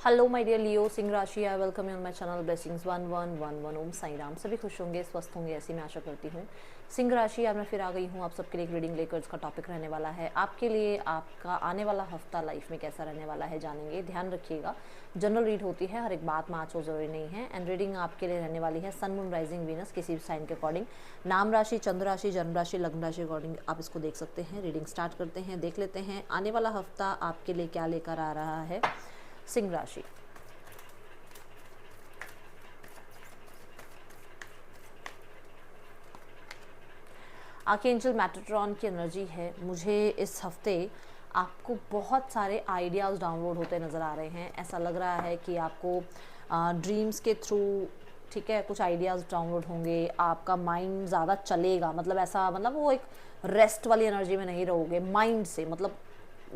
Hello my dear लियो, सिंह राशि। I welcome you on my channel blessings 1111। ओम साई राम। सभी खुश होंगे, स्वस्थ होंगे, ऐसी मैं आशा करती हूँ। सिंह राशि, आज मैं फिर आ गई हूँ आप सबके लिए एक रीडिंग लेकर। इसका टॉपिक रहने वाला है आपके लिए आपका आने वाला हफ्ता लाइफ में कैसा रहने वाला है, जानेंगे। ध्यान रखिएगा, जनरल रीड होती है, हर एक बात मैच हो जरूरी नहीं है। एंड रीडिंग आपके लिए रहने वाली है सन मून राइजिंग वीनस, किसी भी साइन के अकॉर्डिंग, नाम राशि, चंद्र राशि, जन्म राशि, लग्न राशि अकॉर्डिंग आप इसको देख सकते हैं। रीडिंग स्टार्ट करते हैं, देख लेते हैं आने वाला हफ्ता आपके लिए क्या लेकर आ रहा है। सिंह राशि, आर्कएंजल मेटाट्रॉन की एनर्जी है। मुझे इस हफ्ते आपको बहुत सारे आइडियाज़ डाउनलोड होते नज़र आ रहे हैं। ऐसा लग रहा है कि आपको ड्रीम्स के थ्रू, ठीक है, कुछ आइडियाज़ डाउनलोड होंगे। आपका माइंड ज़्यादा चलेगा, मतलब ऐसा, मतलब वो एक रेस्ट वाली एनर्जी में नहीं रहोगे माइंड से। मतलब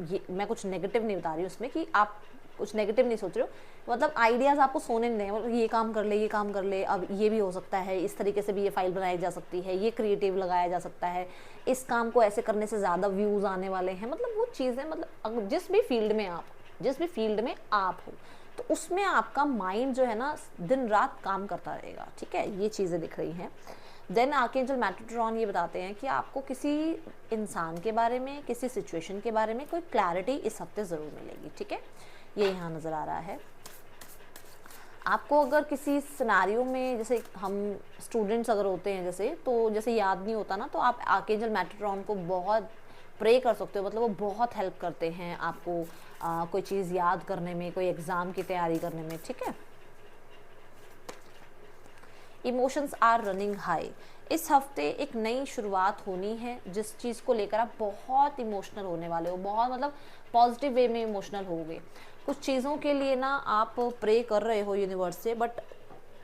ये मैं कुछ नेगेटिव नहीं बता रही हूँ इसमें कि आप कुछ नेगेटिव नहीं सोच रहे हो, मतलब आइडियाज़ आपको सोने नहीं देंगे। मतलब ये काम कर ले, ये काम कर ले, अब ये भी हो सकता है, इस तरीके से भी ये फाइल बनाई जा सकती है, ये क्रिएटिव लगाया जा सकता है, इस काम को ऐसे करने से ज़्यादा व्यूज़ आने वाले हैं। मतलब वो चीज़ें, मतलब जिस भी फील्ड में आप हो, तो उसमें आपका माइंड जो है ना दिन रात काम करता रहेगा, ठीक है। ये चीज़ें दिख रही हैं। देन आर्कएंजल मेटाट्रॉन ये बताते हैं कि आपको किसी इंसान के बारे में, किसी सिचुएशन के बारे में कोई क्लैरिटी इस हफ्ते ज़रूर मिलेगी, ठीक है। ये यहाँ नज़र आ रहा है। आपको अगर किसी सिनारियो में, जैसे हम स्टूडेंट्स अगर होते हैं जैसे, तो जैसे याद नहीं होता ना, तो आप आर्कएंजल मेटाट्रॉन को बहुत प्रे कर सकते हो। मतलब वो बहुत हेल्प करते हैं आपको कोई चीज़ याद करने में, कोई एग्ज़ाम की तैयारी करने में, ठीक है। Emotions are running high. इस हफ्ते एक नई शुरुआत होनी है, जिस चीज़ को लेकर आप बहुत इमोशनल होने वाले हो, बहुत मतलब पॉजिटिव वे में इमोशनल होगे। कुछ चीज़ों के लिए ना आप प्रे कर रहे हो यूनिवर्स से, बट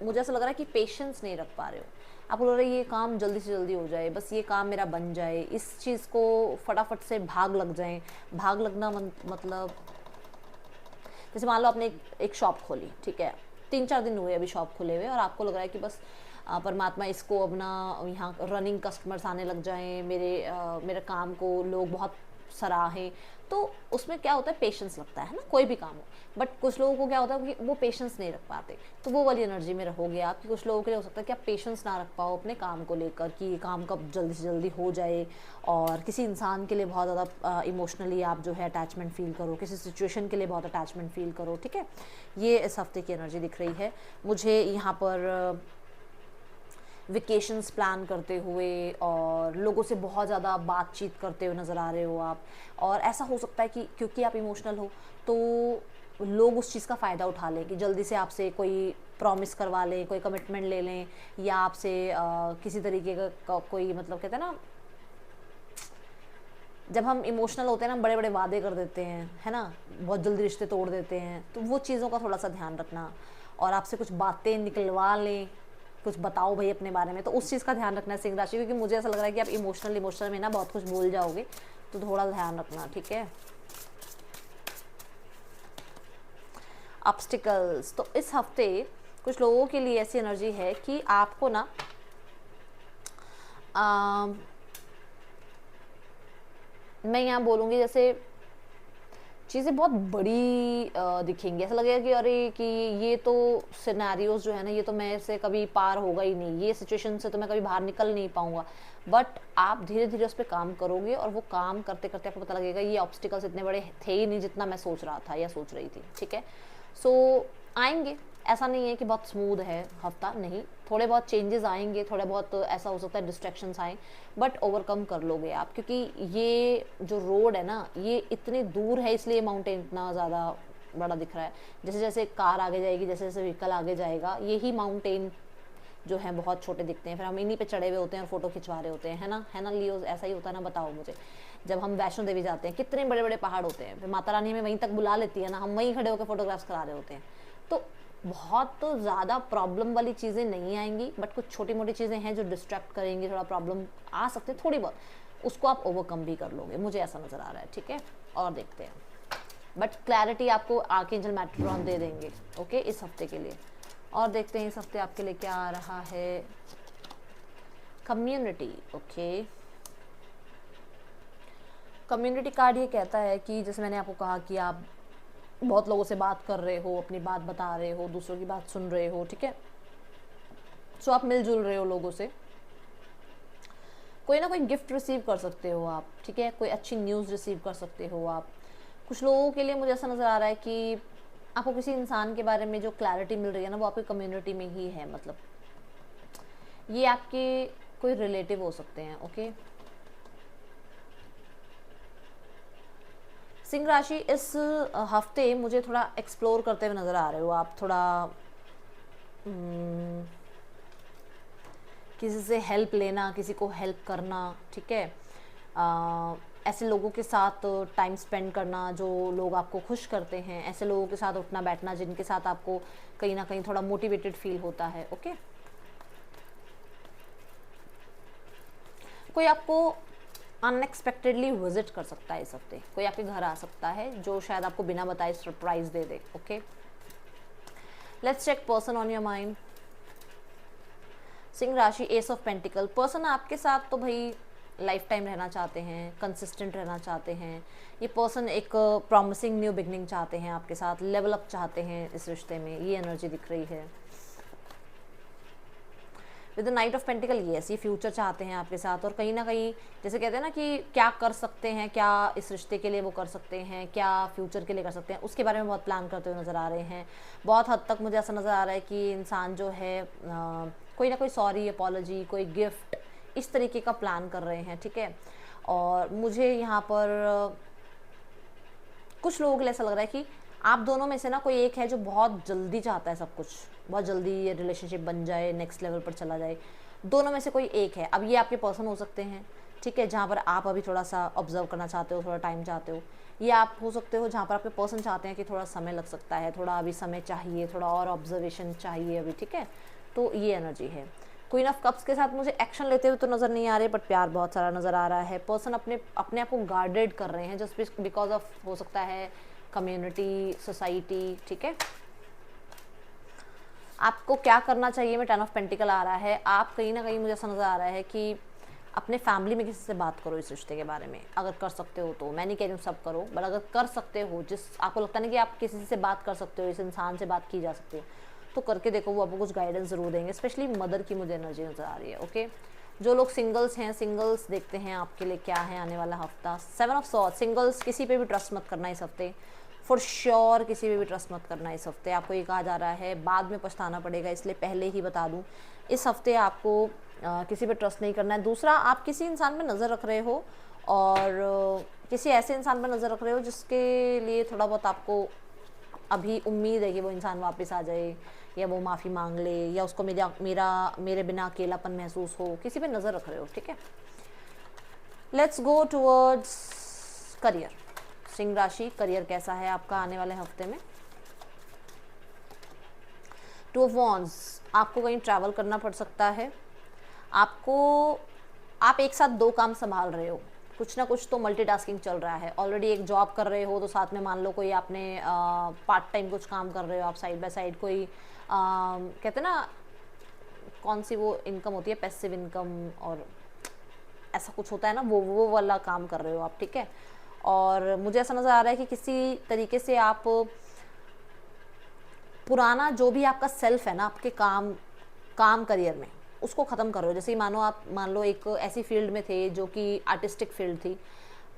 मुझे ऐसा लग रहा है कि पेशेंस नहीं रख पा रहे हो। आपको लग रहा है ये काम जल्दी से जल्दी हो जाए, बस ये काम मेरा बन जाए, इस चीज़ को फटाफट से भाग लग जाए। भाग लगना मतलब, जैसे मान लो आपने एक शॉप खोली, ठीक है, 3-4 दिन हुए अभी शॉप खुले हुए, और आपको लग रहा है कि बस परमात्मा इसको अपना यहाँ रनिंग कस्टमर्स आने लग जाएं, मेरे काम को लोग बहुत सराहें। तो उसमें क्या होता है, पेशेंस लगता है ना, कोई भी काम हो। बट कुछ लोगों को क्या होता है कि वो पेशेंस नहीं रख पाते, तो वो वाली एनर्जी में रहोगे आप। कि कुछ लोगों के लिए हो सकता है कि आप पेशेंस ना रख पाओ अपने काम को लेकर, कि ये काम कब जल्दी से जल्दी हो जाए। और किसी इंसान के लिए बहुत ज़्यादा इमोशनली आप जो है अटैचमेंट फील करो, किसी सिचुएशन के लिए बहुत अटैचमेंट फील करो, ठीक है। ये इस हफ्ते की एनर्जी दिख रही है मुझे यहाँ पर। वेकेशंस प्लान करते हुए और लोगों से बहुत ज़्यादा बातचीत करते हुए नज़र आ रहे हो आप। और ऐसा हो सकता है कि क्योंकि आप इमोशनल हो, तो लोग उस चीज़ का फ़ायदा उठा लें कि जल्दी से आपसे कोई प्रॉमिस करवा लें, कोई कमिटमेंट ले लें, या आपसे किसी तरीके का कोई, मतलब कहते हैं ना, जब हम इमोशनल होते हैं ना, हम बड़े बड़े वादे कर देते हैं, है ना, बहुत जल्दी रिश्ते तोड़ देते हैं। तो वो चीज़ों का थोड़ा सा ध्यान रखना। और आपसे कुछ बातें निकलवा लें, कुछ बताओ भाई अपने बारे में, तो उस चीज़ का ध्यान रखना है सिंह राशि, क्योंकि मुझे ऐसा लग रहा है कि आप इमोशनल में ना बहुत कुछ बोल जाओगे, तो थोड़ा ध्यान रखना, ठीक है। ऑब्स्टिकल्स, तो इस हफ्ते कुछ लोगों के लिए ऐसी एनर्जी है कि आपको ना मैं यहाँ बोलूँगी, जैसे चीज़ें बहुत बड़ी दिखेंगी। ऐसा लगेगा कि अरे, कि ये तो सिनेरियोज जो है ना, ये तो मैं से कभी पार होगा ही नहीं, ये सिचुएशन से तो मैं कभी बाहर निकल नहीं पाऊंगा। बट आप धीरे धीरे उस पर काम करोगे, और वो काम करते करते आपको पता लगेगा ये ऑब्स्टिकल्स इतने बड़े थे ही नहीं जितना मैं सोच रहा था या सोच रही थी, ठीक है। सो आएंगे, ऐसा नहीं है कि बहुत स्मूथ है हफ्ता, नहीं, थोड़े बहुत चेंजेस आएंगे, थोड़े बहुत ऐसा हो सकता है डिस्ट्रैक्शंस आए, बट ओवरकम कर लोगे आप। क्योंकि ये जो रोड है ना, ये इतनी दूर है, इसलिए माउंटेन इतना ज़्यादा बड़ा दिख रहा है। जैसे जैसे कार आगे जाएगी, जैसे जैसे व्हीकल आगे जाएगा, यही माउंटेन जो है बहुत छोटे दिखते हैं, फिर हम इन्हीं पे चढ़े हुए होते हैं और फोटो खिंचवा रहे होते हैं, है ना लियो, ऐसा ही होता है ना, बताओ मुझे। जब हम वैष्णो देवी जाते हैं, कितने बड़े बड़े पहाड़ होते हैं, फिर माता रानी हमें वहीं तक बुला लेती है ना, हम वहीं खड़े होकर फोटोग्राफ्स करा रहे होते हैं। तो बहुत तो ज़्यादा प्रॉब्लम वाली चीज़ें नहीं आएंगी, बट कुछ छोटी मोटी चीज़ें हैं जो डिस्ट्रैक्ट करेंगी, थोड़ा प्रॉब्लम आ सकते हैं थोड़ी बहुत, उसको आप ओवरकम भी कर लोगे, मुझे ऐसा नज़र आ रहा है, ठीक है। और देखते हैं, बट क्लैरिटी आपको आर्कएंजल मेटाट्रॉन दे देंगे, ओके, इस हफ्ते के लिए। और देखते हैं इस हफ्ते आपके लिए क्या आ रहा है। Community, okay. कम्युनिटी कार्ड ये कहता है कि जैसे मैंने आपको कहा कि आप बहुत लोगों से बात कर रहे हो, अपनी बात बता रहे हो, दूसरों की बात सुन रहे हो, ठीक है। सो आप मिलजुल रहे हो लोगों से, कोई ना कोई गिफ्ट रिसीव कर सकते हो आप, ठीक है, कोई अच्छी न्यूज़ रिसीव कर सकते हो आप। कुछ लोगों के लिए मुझे ऐसा नज़र आ रहा है कि आपको किसी इंसान के बारे में जो क्लैरिटी मिल रही है ना, वो आपकी कम्युनिटी में ही है, मतलब ये आपके कोई रिलेटिव हो सकते हैं, ओके। सिंह राशि, इस हफ्ते मुझे थोड़ा एक्सप्लोर करते हुए नज़र आ रहे हो आप, थोड़ा किसी से हेल्प लेना, किसी को हेल्प करना, ठीक है। ऐसे लोगों के साथ टाइम स्पेंड करना जो लोग आपको खुश करते हैं, ऐसे लोगों के साथ उठना बैठना जिनके साथ आपको कहीं ना कहीं थोड़ा मोटिवेटेड फील होता है, ओके। कोई आपको अनएक्सपेक्टेडली विजिट कर सकता है इस हफ्ते, कोई आपके घर आ सकता है जो शायद आपको बिना बताए सरप्राइज दे दे, okay. Let's check person on your mind. सिंह राशि, एस ऑफ पेंटिकल, पर्सन आपके साथ तो भाई लाइफ टाइम रहना चाहते हैं, कंसिस्टेंट रहना चाहते हैं। ये पर्सन एक प्रॉमिसिंग न्यू बिगनिंग चाहते हैं आपके साथ, लेवल अप चाहते हैं इस रिश्ते में, ये एनर्जी दिख रही है। With the night of pentacle, yes, ये फ्यूचर चाहते हैं आपके साथ, और कहीं ना कहीं जैसे कहते हैं ना कि क्या कर सकते हैं, क्या इस रिश्ते के लिए वो कर सकते हैं, क्या फ्यूचर के लिए कर सकते हैं, उसके बारे में बहुत प्लान करते हुए नज़र आ रहे हैं। बहुत हद तक मुझे ऐसा नज़र आ रहा है कि इंसान जो है कोई ना कोई सॉरी, अपॉलॉजी, कोई गिफ्ट, इस तरीके का प्लान कर रहे हैं, ठीक है। और मुझे यहाँ पर कुछ लोगों के लिए ऐसा लग रहा है कि आप दोनों में से ना कोई एक है जो बहुत जल्दी चाहता है सब कुछ, बहुत जल्दी ये रिलेशनशिप बन जाए, नेक्स्ट लेवल पर चला जाए। दोनों में से कोई एक है, अब ये आपके पर्सन हो सकते हैं, ठीक है, जहाँ पर आप अभी थोड़ा सा ऑब्जर्व करना चाहते हो, थोड़ा टाइम चाहते हो। ये आप हो सकते हो जहाँ पर आपके पर्सन चाहते हैं कि थोड़ा समय लग सकता है, थोड़ा अभी समय चाहिए, थोड़ा और ऑब्जर्वेशन चाहिए अभी, ठीक है। तो ये एनर्जी है। क्वीन ऑफ कप्स के साथ मुझे एक्शन लेते हुए तो नज़र नहीं आ रहे, बट प्यार बहुत सारा नज़र आ रहा है। पर्सन अपने अपने आप को गार्डेड कर रहे हैं, जस्ट बिकॉज ऑफ, हो सकता है कम्युनिटी, सोसाइटी, ठीक है। आपको क्या करना चाहिए में 10 ऑफ पेंटिकल आ रहा है। आप कहीं ना कहीं, मुझे ऐसा नज़र आ रहा है कि अपने फैमिली में किसी से बात करो इस रिश्ते के बारे में, अगर कर सकते हो तो। मैं नहीं कह रही हूँ सब करो, बट अगर कर सकते हो, जिस आपको लगता नहीं कि आप किसी से बात कर सकते हो, इस इंसान से बात की जा सकती है, तो करके देखो, वो आपको कुछ गाइडेंस ज़रूर देंगे। स्पेशली मदर की मुझे एनर्जी नज़र आ रही है, ओके। जो लोग सिंगल्स हैं, सिंगल्स देखते हैं आपके लिए क्या है आने वाला हफ्ता। 7 ऑफ सॉर्ड्स, सिंगल्स किसी पे भी ट्रस्ट मत करना इस हफ्ते, फॉर श्योर किसी पे भी ट्रस्ट मत करना इस हफ्ते। आपको ये कहा जा रहा है बाद में पछताना पड़ेगा, इसलिए पहले ही बता दूं, इस हफ्ते आपको किसी पे ट्रस्ट नहीं करना है। दूसरा, आप किसी इंसान पे नज़र रख रहे हो, और किसी ऐसे इंसान पर नज़र रख रहे हो जिसके लिए थोड़ा बहुत आपको अभी उम्मीद है कि वो इंसान वापस आ जाए, या वो माफ़ी मांग ले, या उसको मेरे बिना अकेलापन महसूस हो। किसी पे नज़र रख रहे हो, ठीक है। Let's go towards career. Singh राशि, करियर कैसा है आपका आने वाले हफ्ते में। 2 ऑफ वॉन्ड्स, आपको कहीं ट्रैवल करना पड़ सकता है। आप एक साथ 2 काम संभाल रहे हो, कुछ ना कुछ तो मल्टीटास्किंग चल रहा है। ऑलरेडी एक जॉब कर रहे हो, तो साथ में मान लो कोई आपने पार्ट टाइम कुछ काम कर रहे हो आप, साइड बाय साइड कोई कहते हैं ना, कौन सी वो इनकम होती है, पैसिव इनकम, और ऐसा कुछ होता है ना, वो वाला काम कर रहे हो आप, ठीक है। और मुझे ऐसा नज़र आ रहा है कि किसी तरीके से आप पुराना जो भी आपका सेल्फ है ना, आपके काम करियर में, उसको ख़त्म कर रहे हो। जैसे मान लो एक ऐसी फील्ड में थे जो कि आर्टिस्टिक फील्ड थी,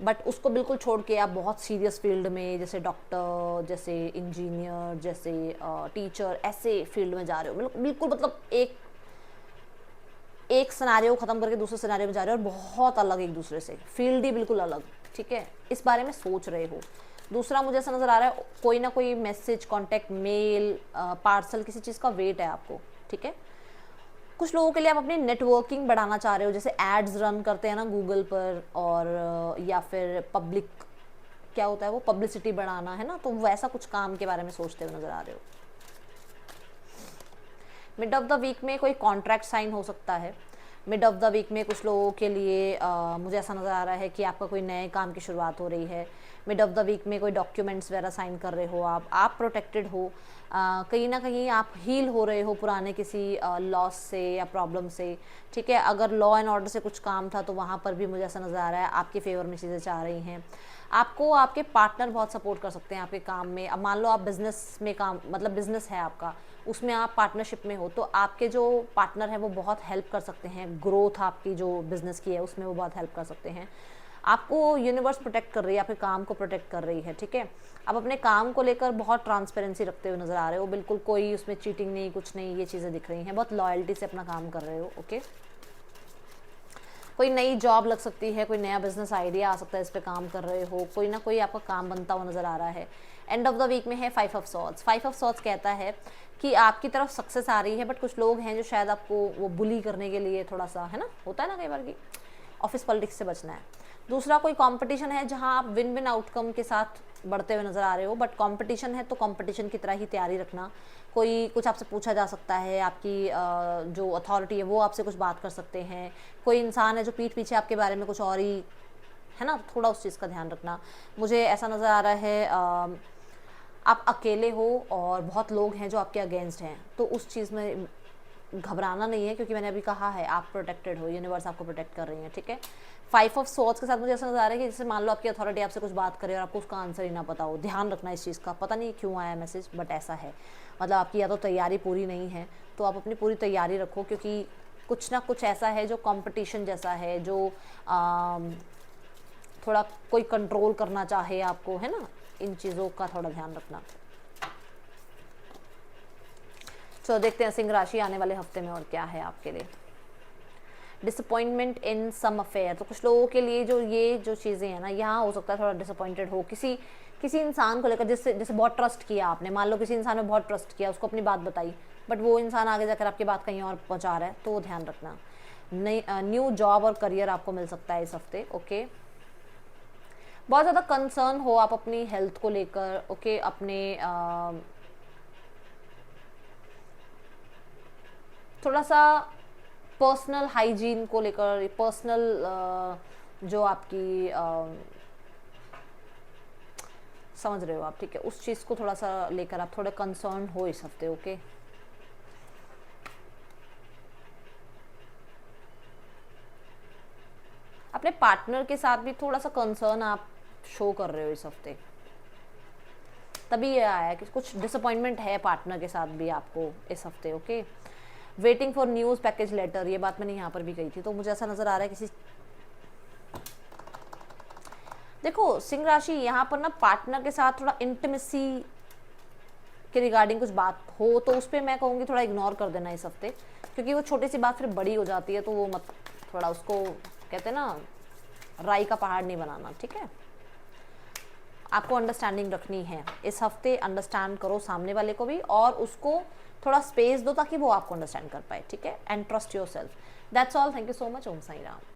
बट उसको बिल्कुल छोड़ के आप बहुत सीरियस फील्ड में, जैसे डॉक्टर, जैसे इंजीनियर, जैसे टीचर, ऐसे फील्ड में जा रहे हो। बिल्कुल मतलब एक सिनेरियो ख़त्म करके दूसरे सिनेरियो में जा रहे हो, और बहुत अलग एक दूसरे से, फील्ड ही बिल्कुल अलग, ठीक है। इस बारे में सोच रहे हो। दूसरा, मुझे ऐसा नज़र आ रहा है कोई ना कोई मैसेज, कांटेक्ट, मेल, पार्सल, किसी चीज़ का वेट है आपको, ठीक है। कुछ लोगों के लिए आप अपनी नेटवर्किंग बढ़ाना चाह रहे हो, जैसे एड्स रन करते हैं ना गूगल पर, और या फिर पब्लिक, क्या होता है वो, पब्लिसिटी बढ़ाना है ना, तो वैसा कुछ काम के बारे में सोचते हुए नज़र आ रहे हो। मिड ऑफ द वीक में कोई कॉन्ट्रैक्ट साइन हो सकता है। मिड ऑफ द वीक में कुछ लोगों के लिए मुझे ऐसा नज़र आ रहा है कि आपका कोई नए काम की शुरुआत हो रही है। मिड ऑफ द वीक में कोई डॉक्यूमेंट्स वगैरह साइन कर रहे हो आप प्रोटेक्टेड हो, कहीं ना कहीं आप हील हो रहे हो पुराने किसी लॉस से या प्रॉब्लम से, ठीक है। अगर लॉ एंड ऑर्डर से कुछ काम था, तो वहाँ पर भी मुझे ऐसा नज़र आ रहा है आपके फेवर में चीज़ें चाह रही हैं। आपको आपके पार्टनर बहुत सपोर्ट कर सकते हैं आपके काम में। अब मान लो आप बिजनेस में काम, मतलब बिजनेस है आपका, उसमें आप पार्टनरशिप में हो, तो आपके जो पार्टनर हैं वो बहुत हेल्प कर सकते हैं। ग्रोथ आपकी जो बिजनेस की है उसमें वो बहुत हेल्प कर सकते हैं। आपको यूनिवर्स प्रोटेक्ट कर रही है, आपके काम को प्रोटेक्ट कर रही है, ठीक है। आप अपने काम को लेकर बहुत ट्रांसपेरेंसी रखते हुए नजर आ रहे हो, बिल्कुल कोई उसमें चीटिंग नहीं, कुछ नहीं, ये चीज़ें दिख रही हैं। बहुत लॉयल्टी से अपना काम कर रहे हो, ओके। कोई नई जॉब लग सकती है, कोई नया बिजनेस आइडिया आ सकता है, इस पे काम कर रहे हो, कोई ना कोई आपका काम बनता हुआ नजर आ रहा है। एंड ऑफ द वीक में है 5 ऑफ सॉर्ड्स। 5 ऑफ सॉर्ड्स कहता है कि आपकी तरफ सक्सेस आ रही है, बट कुछ लोग हैं जो शायद आपको वो बुली करने के लिए थोड़ा सा, है ना, होता है ना कई बार की, ऑफिस पॉलिटिक्स से बचना है। दूसरा, कोई कंपटीशन है जहां आप विन विन आउटकम के साथ बढ़ते हुए नजर आ रहे हो, बट कंपटीशन है तो कंपटीशन की तरह ही तैयारी रखना। कोई कुछ आपसे पूछा जा सकता है, आपकी जो अथॉरिटी है वो आपसे कुछ बात कर सकते हैं। कोई इंसान है जो पीठ पीछे आपके बारे में कुछ और ही, है ना, थोड़ा उस चीज़ का ध्यान रखना। मुझे ऐसा नज़र आ रहा है आप अकेले हो और बहुत लोग हैं जो आपके अगेंस्ट हैं, तो उस चीज़ में घबराना नहीं है, क्योंकि मैंने अभी कहा है आप प्रोटेक्टेड हो, यूनिवर्स आपको प्रोटेक्ट कर रही है, ठीक है। 5 ऑफ सॉर्ड्स के साथ मुझे ऐसा नजर आ रहा है कि जैसे मान लो आपकी अथॉरिटी आपसे कुछ बात करे और आपको उसका आंसर ही ना पता हो। ध्यान रखना इस चीज़ का, पता नहीं क्यों आया मैसेज, बट ऐसा है। मतलब आपकी या तो तैयारी पूरी नहीं है, तो आप अपनी पूरी तैयारी रखो, क्योंकि कुछ ना कुछ ऐसा है जो कंपटीशन जैसा है, जो थोड़ा कोई कंट्रोल करना चाहे आपको, है ना। इन चीज़ों का थोड़ा ध्यान रखना। तो देखते हैं सिंह राशि आने वाले हफ्ते में और क्या है आपके लिए। डिसअपॉइंटमेंट इन सम अफेयर, तो कुछ लोगों के लिए जो ये जो चीज़ें हैं ना, यहाँ हो सकता है थोड़ा डिसअपॉइंटेड हो किसी इंसान को लेकर, जिससे जैसे बहुत ट्रस्ट किया आपने, मान लो किसी इंसान में बहुत ट्रस्ट किया, उसको अपनी बात बताई, बट वो इंसान आगे जाकर आपकी बात कहीं और पहुँचा रहा है, तो ध्यान रखना। नई न्यू जॉब और करियर आपको मिल सकता है इस हफ्ते, ओके। बहुत ज़्यादा कंसर्न हो आप अपनी हेल्थ को लेकर, ओके। अपने थोड़ा सा पर्सनल हाइजीन को लेकर, पर्सनल जो आपकी समझ रहे हो आप, ठीक है, उस चीज़ को थोड़ा सा लेकर आप थोड़े कंसर्न हो इस हफ्ते, ओके। अपने पार्टनर के साथ भी थोड़ा सा कंसर्न आप शो कर रहे हो इस हफ्ते, तभी ये आया कि कुछ डिसअपॉइंटमेंट है पार्टनर के साथ भी आपको इस हफ्ते, okay. Waiting for news package letter, ये बात मैंने यहाँ पर भी कही थी, तो मुझे ऐसा नज़र आ रहा है किसी, देखो सिंह राशि यहाँ पर ना पार्टनर के साथ थोड़ा इंटीमेसी के रिगार्डिंग कुछ बात हो, तो उस पर मैं कहूँगी थोड़ा इग्नोर कर देना इस हफ्ते, क्योंकि वो छोटी सी बात फिर बड़ी हो जाती है, तो वो मत, थोड़ा उसको कहते हैं ना, राई का पहाड़ नहीं बनाना, ठीक है। आपको अंडरस्टैंडिंग रखनी है इस हफ्ते, अंडरस्टैंड करो सामने वाले को भी, और उसको थोड़ा स्पेस दो ताकि वो आपको अंडरस्टैंड कर पाए, ठीक है। And trust yourself. That's all. Thank you so much. Om Sai Ram.